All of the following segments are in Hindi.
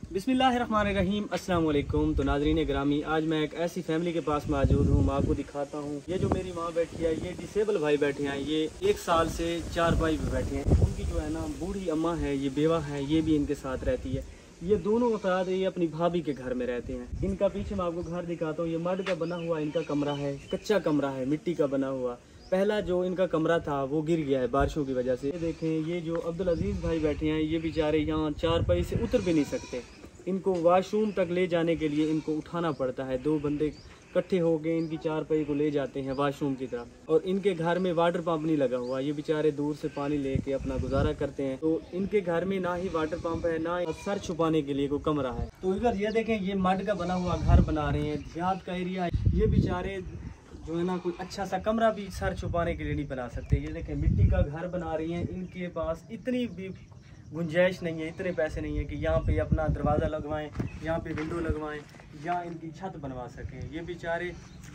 बिस्मिल्लाहिर्रहमानिर्रहीम, अस्सलाम वालेकुम। तो नाज़रीन ग्रामी, आज मैं एक ऐसी फैमिली के पास मौजूद हूँ, मैं आपको दिखाता हूँ। ये जो मेरी माँ बैठी है, ये डिसेबल भाई बैठे हैं, ये 1 साल से 4 भाई भी बैठे हैं। उनकी जो है ना बूढ़ी अम्मा है, ये बेवा है, ये भी इनके साथ रहती है। ये दोनों अफराद ये अपनी भाभी के घर में रहते हैं। इनका पीछे मैं आपको घर दिखाता हूँ। ये मड का बना हुआ इनका कमरा है, कच्चा कमरा है, मिट्टी का बना हुआ। पहला जो इनका कमरा था वो गिर गया है बारिशों की वजह से। ये देखें, ये जो अब्दुल अजीज भाई बैठे हैं, ये बेचारे यहाँ 4 पाई से उतर भी नहीं सकते। इनको वॉशरूम तक ले जाने के लिए इनको उठाना पड़ता है। 2 बंदे इकट्ठे हो गए इनकी 4 पाई को ले जाते हैं वॉशरूम की तरफ। और इनके घर में वाटर पंप नहीं लगा हुआ, ये बेचारे दूर से पानी लेके अपना गुजारा करते हैं। तो इनके घर में ना ही वाटर पंप है, ना सर छुपाने के लिए कोई कमरा है। तो इधर ये देखें, ये मड का बना हुआ घर बना रहे हैं, देहात का एरिया है। ये बेचारे जो है ना कोई अच्छा सा कमरा भी सर छुपाने के लिए नहीं बना सकते। ये देखें, मिट्टी का घर बना रही हैं। इनके पास इतनी भी गुंजाइश नहीं है, इतने पैसे नहीं है कि यहाँ पे अपना दरवाज़ा लगवाएं, यहाँ पे विंडो लगवाएं या इनकी छत बनवा सकें। ये बेचारे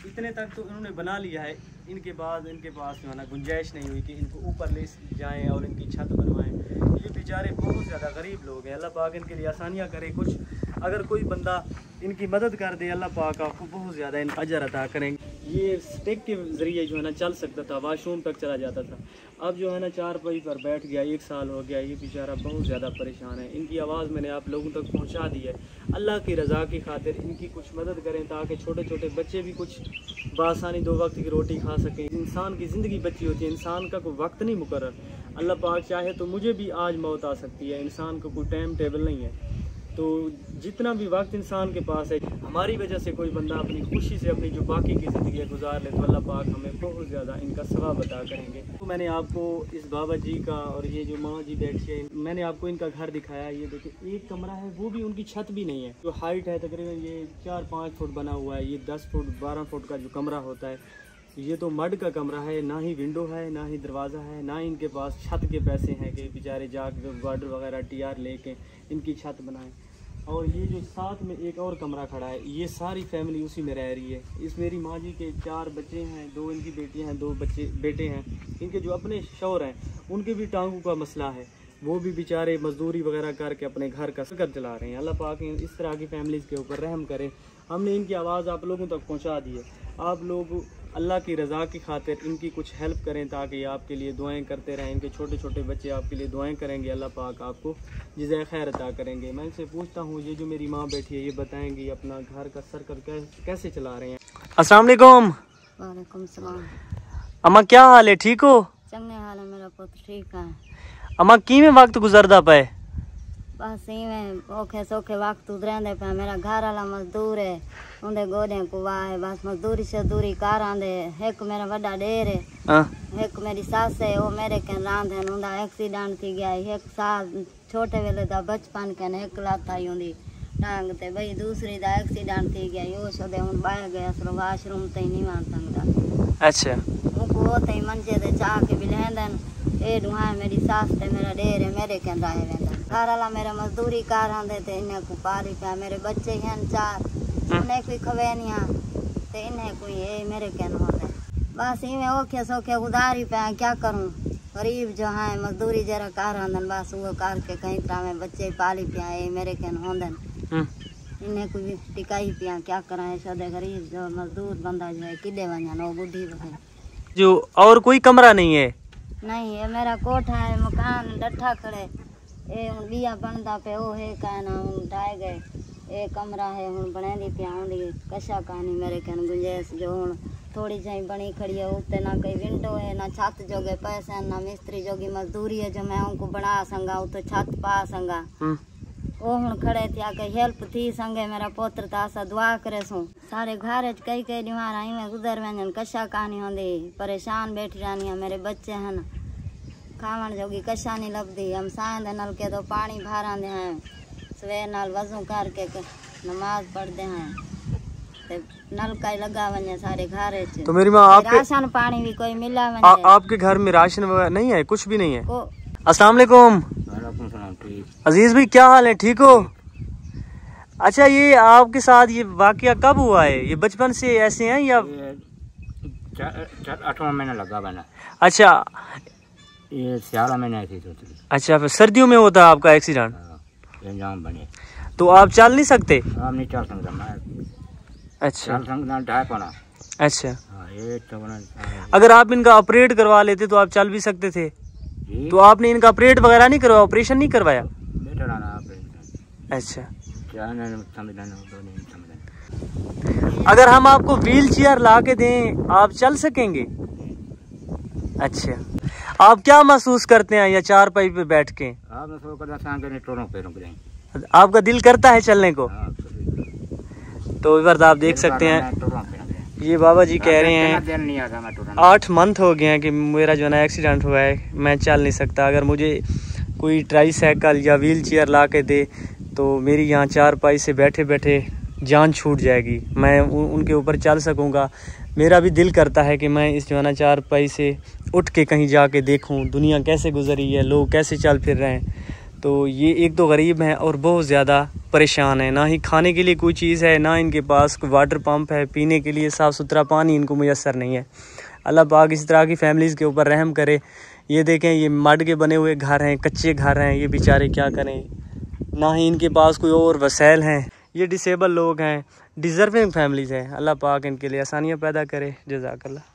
इतने तक तो इन्होंने बना लिया है, इनके बाद इनके पास जो है ना गुंजाइश नहीं हुई कि इनको ऊपर ले जाएं और इनकी छत बनवाएं। ये बेचारे बहुत ज़्यादा गरीब लोग हैं। अल्लाह पाक इनके लिए आसानियाँ करे। कुछ अगर कोई बंदा इनकी मदद कर दे, अल्लाह पाक आपको बहुत ज़्यादा इन अजर अता करेंगे। ये स्टिक के ज़रिए जो है ना चल सकता था, वॉशरूम तक चला जाता था। अब जो है ना 4 पाई पर बैठ गया, 1 साल हो गया। ये बेचारा बहुत ज़्यादा परेशान है। इनकी आवाज़ मैंने आप लोगों तक पहुंचा दी है। अल्लाह की रज़ा की खातिर इनकी कुछ मदद करें ताकि छोटे छोटे बच्चे भी कुछ बासानी 2 वक्त की रोटी खा सकें। इंसान की ज़िंदगी बची होती है, इंसान का कोई वक्त नहीं मुकर्रर। अल्लाह पाक चाहे तो मुझे भी आज मौत आ सकती है, इंसान को कोई टाइम टेबल नहीं है। तो जितना भी वक्त इंसान के पास है, हमारी वजह से कोई बंदा अपनी खुशी से अपनी जो बाकी की ज़िंदगी गुजार ले तो अल्लाह पाक हमें बहुत ज़्यादा इनका सवाब अता करेंगे। तो मैंने आपको इस बाबा जी का और ये जो माँ जी बैठी है, मैंने आपको इनका घर दिखाया। ये देखिए, एक कमरा है, वो भी उनकी छत भी नहीं है। जो हाइट है तकरीबन ये 4-5 फुट बना हुआ है। ये 10 फुट 12 फुट का जो कमरा होता है, ये तो मड का कमरा है। ना ही विंडो है, ना ही दरवाज़ा है, ना ही इनके पास छत के पैसे हैं कि बेचारे जाकर गार्डर वगैरह TR लेके इनकी छत बनाएं। और ये जो साथ में एक और कमरा खड़ा है, ये सारी फैमिली उसी में रह रही है। इस मेरी माँ जी के 4 बच्चे हैं, 2 इनकी बेटियां हैं, 2 बेटे हैं। इनके जो अपने शौहर हैं, उनके भी टांगों का मसला है। वो भी बेचारे मजदूरी वगैरह करके अपने घर का सर्कल चला रहे हैं। अल्लाह पाक इस तरह की फैमिलीज़ के ऊपर रहम करे। हमने इनकी आवाज़ आप लोगों तक पहुँचा दी है। आप लोग अल्लाह की रज़ा की खातिर इनकी कुछ हेल्प करें ताकि आपके लिए दुआएं करते रहें। इनके छोटे छोटे बच्चे आपके लिए दुआएं करेंगे, अल्लाह पाक आपको जज़ाए खैर अता करेंगे। मैं इनसे पूछता हूँ, ये जो मेरी माँ बैठी है, ये बताएंगी अपना घर का सर्कल कैसे चला रहे हैं। अस्सलाम वालेकुम। वालेकुम सलाम। अम्मा क्या हाल है, ठीक हो? चंगे हाल है, मेरा पुत्र ठीक है। अम्मा की में वक्त गुजरदा पे? बस इवें औखे सौखे वक्त गुजरेंदे पे। मेरा घर वाला मजदूर है, उनके गोडे को वाह है, बस मजदूरी शदूरी कर आंदे। एक मेरा बड़ा डेर है, एक मेरी सास है, वो मेरे के रांधे। उनका एक्सीडेंट थी गया। 1 साल छोटे वेले दा बचपन के 1 लात आई उनकी टांग ते, भाई दूसरी दा एक्सीडेंट थी गया। यो सदे उन बाहर गया सरो वॉशरूम ते नहीं मान सकता। अच्छा, उनको वो ते मंजे दे चाह के भी लेंदन। ए दुआ मेरी सास ते मेरा डेर है, मेरे के रहे वेंदा। घर वाला मेरा मजदूरी कर आंदे ते इन्हें को पाली पे। मेरे बच्चे हैं 4, उन्हें कोई खवेनिया ते इन्हें कोई ए मेरे के न होते। बस इवें औखे सौखे उधारी पे। क्या करूं, गरीब जो है मजदूरी जरा कर आंदन, बस वो करके कहीं तरह में बच्चे पाली पे। ए मेरे के न होंदन, इन्हें कोई टिकाई पिया। क्या करा है, सदे गरीब जो मजदूर बंदा जो है किडे वजन वो बुढ़ी वगैरह जो और कोई कमरा नहीं है? नहीं, ये मेरा कोठा है, मकान डठा खड़े। ये हूँ बिया बनता पे वो है का ना ढाए गए। एक कमरा है हूँ बने दी पिया होंगी कशा कहानी मेरे कन गुंजाइश जो हूँ थोड़ी जी बनी खड़ी है। उत्ते ना कोई विंडो है, ना छत जोगे पैसे, ना मिस्त्री जोगी मजदूरी है जो मैं उनको बना संगा उतो छत पा संगा। वो हूँ खड़े थे कई हेल्प थी संगे। मेरा पुत्र तासा दुआ करे सू सारे घर कई कई दीवार आई में गुजर वंजन कशा कहानी होंदी। परेशान बैठी रहनी है। मेरे बच्चे हैं खावन जोगी कशा नहीं लभदी। हम सांद नल के तो पानी भर आते हैं, सवेर नाल वजू करके नमाज पढ़ते हैं, नल का ही लगा वने सारे घर। तो मेरी माँ आपके राशन पानी भी कोई मिला वने? आपके घर में राशन वगैरह नहीं है, कुछ भी नहीं है? अस्सलाम वालेकुम। अजीज भाई क्या हाल है, ठीक हो? अच्छा, ये आपके साथ ये वाकया कब हुआ है? ये बचपन से ऐसे हैं या 8वां महीना लगा बना? अच्छा, ये 11 महीने ऐसी। अच्छा, फिर सर्दियों में होता है आपका एक्सीडेंट? इंजाम बने। तो आप चल नहीं सकते? आप नहीं चल सकता मैं। अच्छा चल सकता ढाई पाना। अच्छा, हाँ ये तो अगर आप इनका ऑपरेट करवा लेते तो आप चल भी सकते थे। जी तो आपने इनका ऑपरेट वगैरह नहीं करवाया, ऑपरेशन नहीं करवाया? बेटा राना आप अच्छा, क्या नहीं समझना नहीं समझना। अगर हम आपको व्हील चेयर ला के दें आप चल सकेंगे? अच्छा, आप क्या महसूस करते हैं या चारपाई पे बैठ के? आप मैं सो कर सांगे टोरों पे रुक जाएं। आपका दिल करता है चलने को? हाँ, तो इस बार आप देख सकते हैं ये बाबा जी कह रहे हैं 8 मंथ हो गए हैं कि मेरा जो है ना एक्सीडेंट हुआ है, मैं चल नहीं सकता। अगर मुझे कोई ट्राईसाइकिल या व्हील चेयर ला के दे तो मेरी यहाँ चारपाई से बैठे बैठे जान छूट जाएगी, मैं उनके ऊपर चल सकूँगा। मेरा भी दिल करता है कि मैं इस जो है ना चारपाई से उठ के कहीं जाके देखूँ दुनिया कैसे गुजरी है, लोग कैसे चल फिर रहे हैं। तो ये एक तो गरीब हैं और बहुत ज़्यादा परेशान है, ना ही खाने के लिए कोई चीज़ है, ना इनके पास कोई वाटर पंप है, पीने के लिए साफ़ सुथरा पानी इनको मुयस्सर नहीं है। अल्लाह पाक इस तरह की फैमिलीज़ के ऊपर रहम करे। ये देखें ये मड के बने हुए घर हैं, कच्चे घर हैं, ये बेचारे क्या करें, ना ही इनके पास कोई और वसैल हैं। ये डिसेबल लोग हैं, डिज़र्विंग फैमिलीज़ हैं। अल्लाह पाक इनके लिए आसानियाँ पैदा करे। जज़ाकल्लाह।